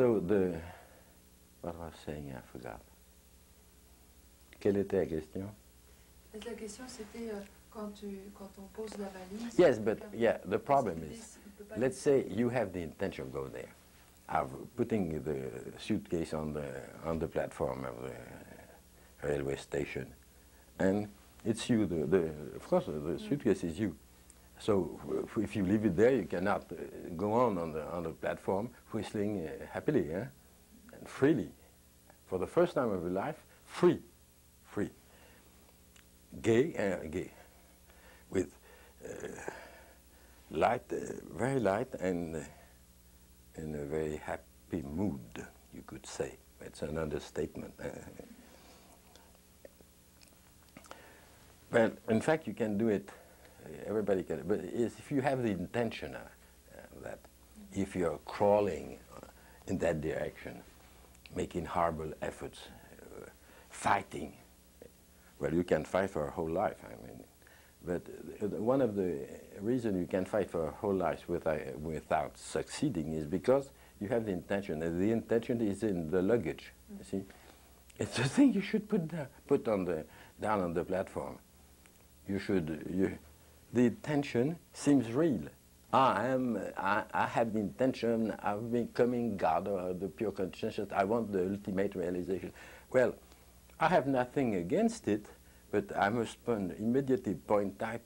So what I was saying, I forgot. Quelle était la question? La question c'était quand on pose la valise. Yes, but yeah, the problem is, let's say you have the intention to go there, of putting the suitcase on the platform of the railway station, and it's you. Of course, the suitcase is you. So if you leave it there, you cannot go on the platform whistling happily, and freely, for the first time of your life, free, gay, with light, very light, and in a very happy mood, you could say. It's an understatement. But in fact, you can do it. Everybody can. But if you have the intention that if you're crawling in that direction, making horrible efforts, fighting, well, you can fight for a whole life. I mean, but one of the reasons you can fight for a whole life without succeeding is because you have the intention, and the intention is in the luggage. You see, it's the thing you should put down on the platform. The intention seems real. I have the intention of becoming God or the pure consciousness. I want the ultimate realization. Well, I have nothing against it, but I must immediately point out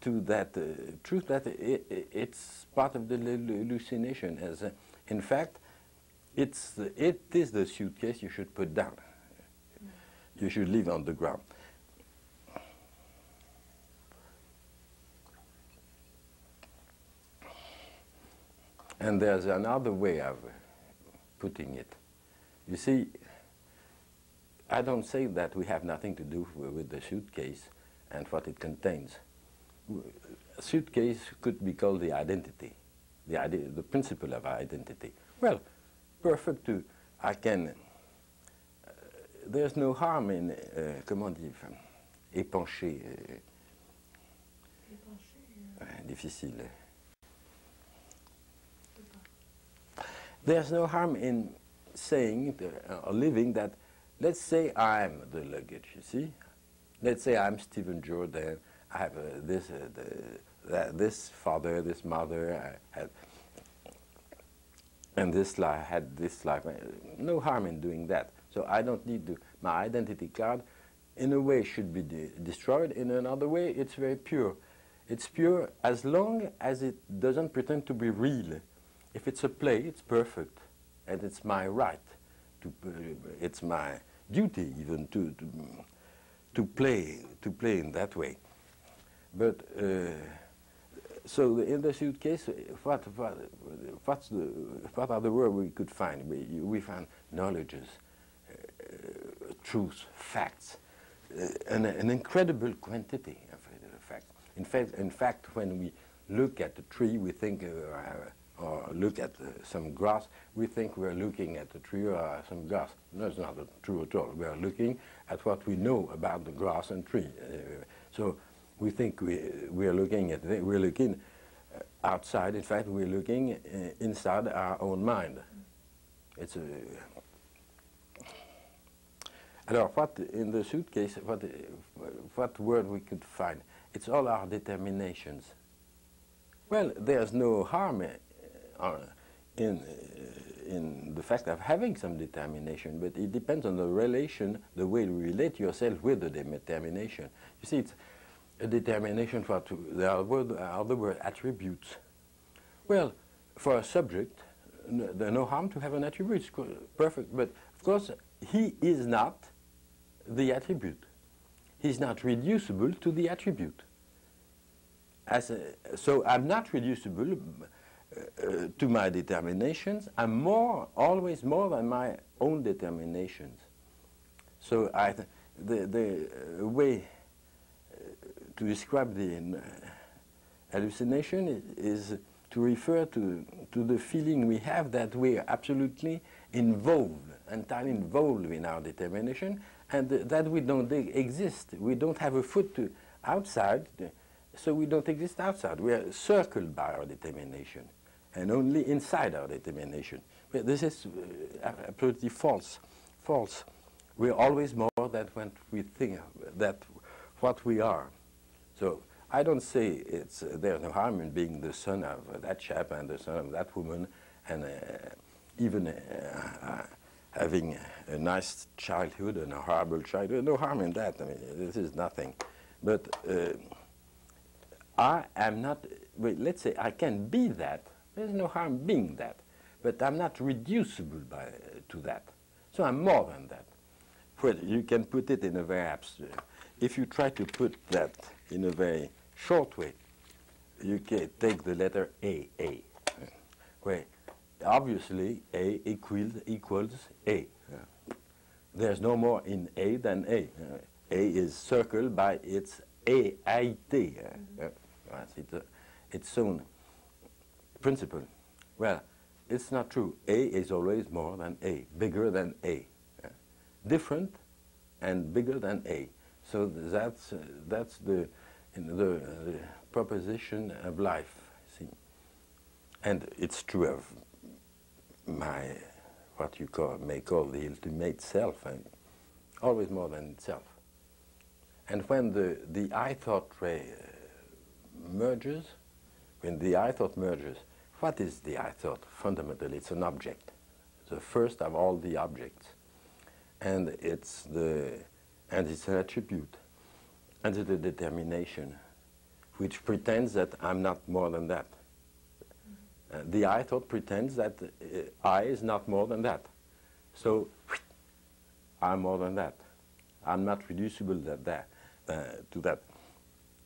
to that truth that it's part of the hallucination. In fact, it is the suitcase you should put down. You should leave on the ground. And there's another way of putting it. You see, I don't say that we have nothing to do with the suitcase and what it contains. A suitcase could be called the identity, the principle of identity. Well, perfect too. I can. There's no harm in, comment dire, épancher. Difficile. There's no harm in saying or living that, let's say I'm the luggage, you see? Let's say I'm Stephen Jourdain. I have this father, this mother, and this life, had this life. No harm in doing that. So I don't need to, my identity card in a way should be destroyed, in another way it's very pure. It's pure as long as it doesn't pretend to be real. If it's a play, it's perfect, and it's my right, it's my duty even to play in that way. But so in the suitcase, what are the words we could find? We find knowledges, truths, facts, an incredible quantity of facts. In fact, when we look at the tree, we think, or look at some grass, we think we're looking at the tree or some grass. No, it's not true at all. We are looking at what we know about the grass and tree. So we think we're looking outside. In fact, we're looking inside our own mind. It's a. Alors, what in the suitcase? What word we could find? It's all our determinations. Well, there's no harm in the fact of having some determination, but it depends on the relation, the way you relate yourself with the determination. You see, it's a determination for the other word attributes. Well, for a subject, there's no harm to have an attribute. It's perfect, but of course, he is not the attribute. He's not reducible to the attribute. So I'm not reducible to my determinations. I'm always more than my own determinations. So the way to describe the hallucination is to refer to the feeling we have that we are absolutely involved, entirely involved in our determination, and that we don't exist. We don't have a foot outside. so we don't exist outside. We are circled by our determination, and only inside our determination. But this is absolutely false. False. We're always more than what we think that what we are. So I don't say there's no harm in being the son of that chap and the son of that woman, and even having a nice childhood and a horrible childhood. No harm in that. I mean, this is nothing. But I am not, well, let's say I can be that. There's no harm being that. But I'm not reducible to that. So I'm more than that. Well, you can put it in a very abstract. If you try to put that in a very short way, you can take the letter A, where obviously A equals A. There's no more in A than A. A is circled by its AIT. Its own principle. Well, it's not true. A is always more than A, bigger than A. Different and bigger than A. So that's the proposition of life, see. And it's true of my, what you may call the ultimate self, always more than itself. And when the I-thought ray merges, when the I-thought merges, what is the I-thought? Fundamentally, it's an object, the first of all the objects. And it's an attribute, and it's a determination, which pretends that I'm not more than that. The I-thought pretends that I is not more than that. So I'm more than that. I'm not reducible to that.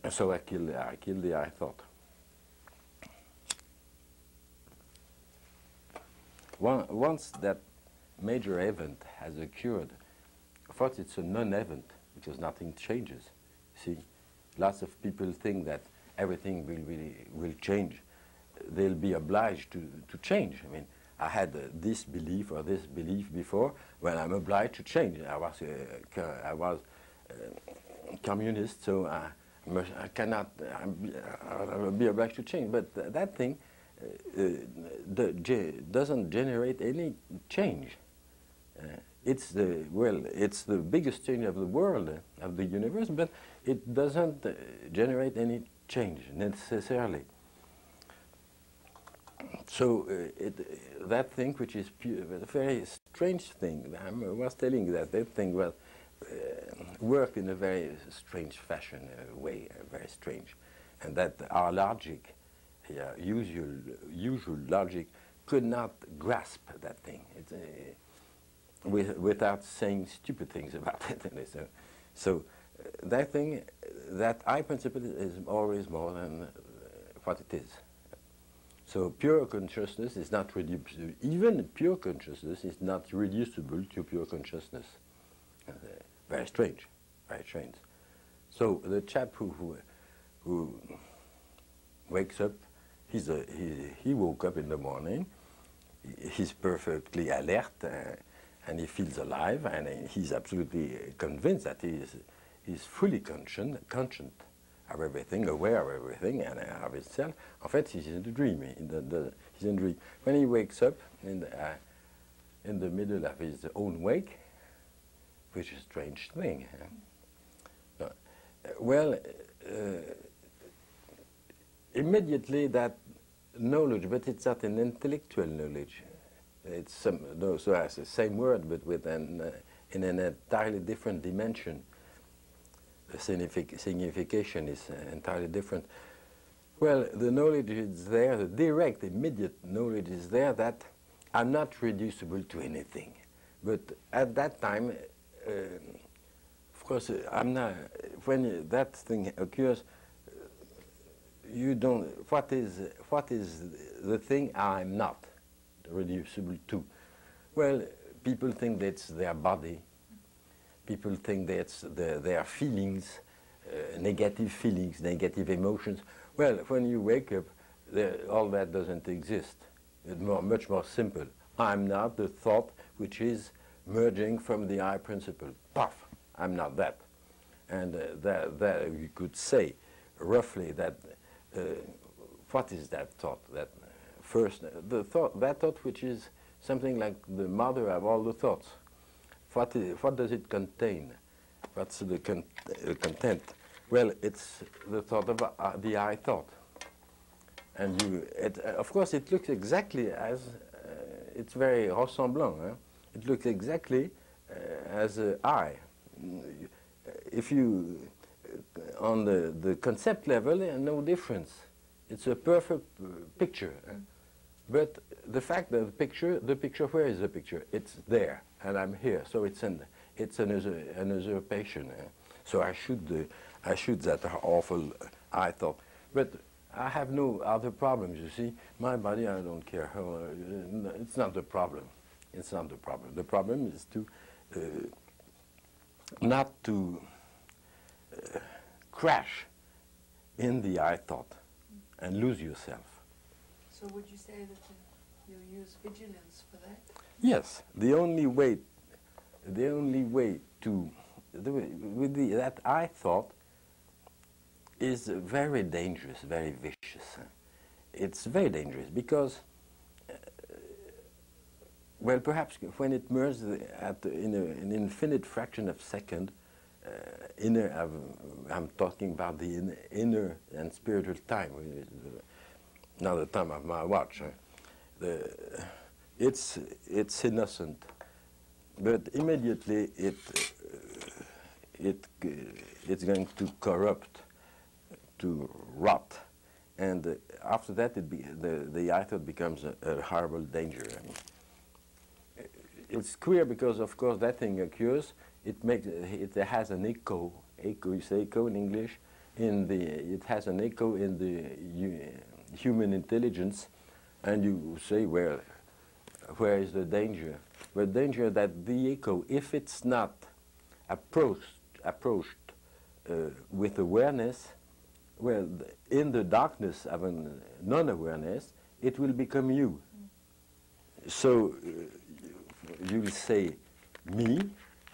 So I kill the I-thought. Once that major event has occurred, of course it's a non-event because nothing changes. See, lots of people think that everything will change. They'll be obliged to change. I mean, I had this belief or this belief before. Well, I'm obliged to change. I was communist, so I cannot I'll be obliged to change. But that thing doesn't generate any change. It's the biggest change of the world, of the universe, but it doesn't generate any change necessarily. So that thing, which is a very strange thing, I was telling you that thing was worked in a very strange fashion, way, very strange, and that our logic, usual logic, could not grasp that thing. Without saying stupid things about it. So that thing, that I principle is always more than what it is. So pure consciousness is not reducible. Even pure consciousness is not reducible to pure consciousness. Very strange, very strange. So the chap who wakes up, he woke up in the morning, he's perfectly alert, and he feels alive, and he's absolutely convinced that he's fully conscient of everything, aware of everything, and of himself. En fait, he's in a dream. He's in a dream. When he wakes up in the middle of his own wake, which is a strange thing. Immediately that knowledge, but it's not an intellectual knowledge. It's so it's the same word, but with in an entirely different dimension. The signification is entirely different. Well, the knowledge is there, the direct, immediate knowledge is there that I'm not reducible to anything. But at that time, of course, I'm not. When that thing occurs, you don't. What is the thing I'm not reducible to? Well, people think that's their body. People think that's their feelings, negative feelings, negative emotions. Well, when you wake up, all that doesn't exist. It's much more simple. I'm not the thought which is merging from the I principle. Puff! I'm not that. And that you could say roughly that what is that thought? That first, that thought which is something like the mother of all the thoughts. What does it contain? What's the content? Well, it's the thought of the I thought. And of course, it looks exactly as, it's very ressemblant. Hein? It looks exactly as I. If you, on the concept level, no difference. It's a perfect picture. But the fact that the picture, where is the picture? It's there, and I'm here. So it's an usurpation. So I should that awful I thought. But I have no other problems, you see. My body, I don't care. It's not the problem. It's not the problem. The problem is to not to crash in the I thought and lose yourself. So would you say that you use vigilance for that? Yes. The only way to that I thought is very dangerous, very vicious. It's very dangerous because, well, perhaps when it merges in an infinite fraction of a second, I'm talking about the inner and spiritual time, not the time of my watch. It's innocent, but immediately it's going to corrupt, to rot, and after that the I thought becomes a horrible danger. I mean, it's queer because of course that thing occurs. It has an echo. You say echo in English. It has an echo in the human intelligence, and you say, well, where is the danger? The danger that the echo, if it's not approached with awareness, well, in the darkness of a non-awareness, it will become you. So you'll say me,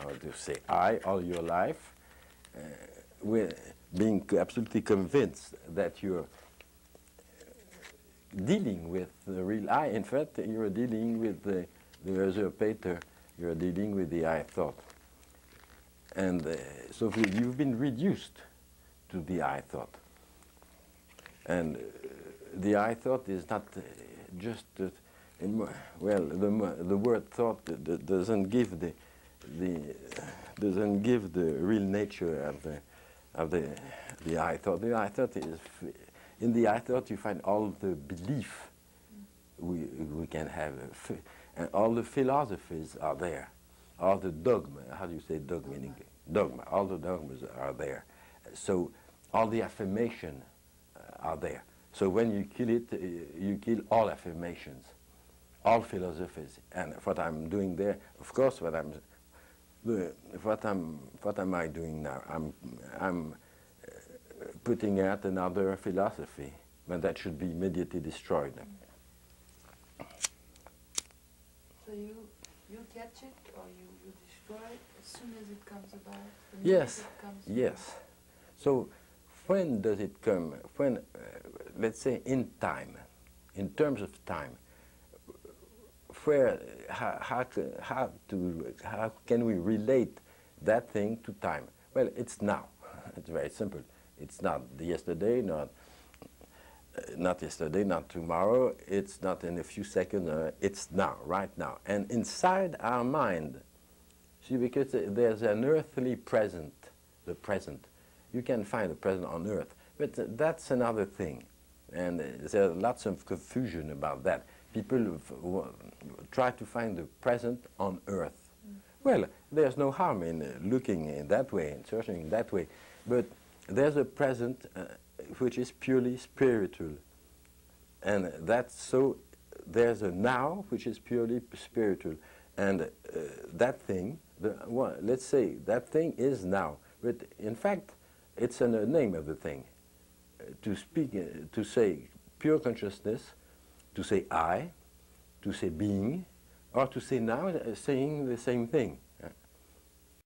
or you say I all your life, being absolutely convinced that you're dealing with the real I. In fact, you're dealing with the usurpator, you're dealing with the I thought. And so you've been reduced to the I thought. And the I thought is not just, well, the word thought doesn't give the real nature of the I thought. The I thought is, in the I thought you find all the belief we can have, and all the philosophies are there, all the dogma. How do you say dogma in English? Dogma. All the dogmas are there. So all the affirmation are there. So when you kill it, you kill all affirmations, all philosophies. And what I'm doing there, of course, what am I doing now? I'm putting out another philosophy, but that should be immediately destroyed. So you catch it, or you destroy it as soon as it comes about? Yes, yes. So when does it come? When, let's say in time, in terms of time, where, how can we relate that thing to time? Well, it's now. It's very simple. It's not yesterday, not yesterday, not tomorrow. It's not in a few seconds. It's now, right now. And inside our mind, see, because there's an earthly present, the present. You can find a present on earth, but that's another thing. And there's lots of confusion about that. People try to find the present on earth. Well, there's no harm in looking in that way and searching in that way, but there's a present which is purely spiritual. And that's so, there's a now which is purely spiritual. And that thing, let's say that thing is now, but in fact, it's a name of the thing. To speak, to say pure consciousness, to say I, to say being, or to say now, saying the same thing.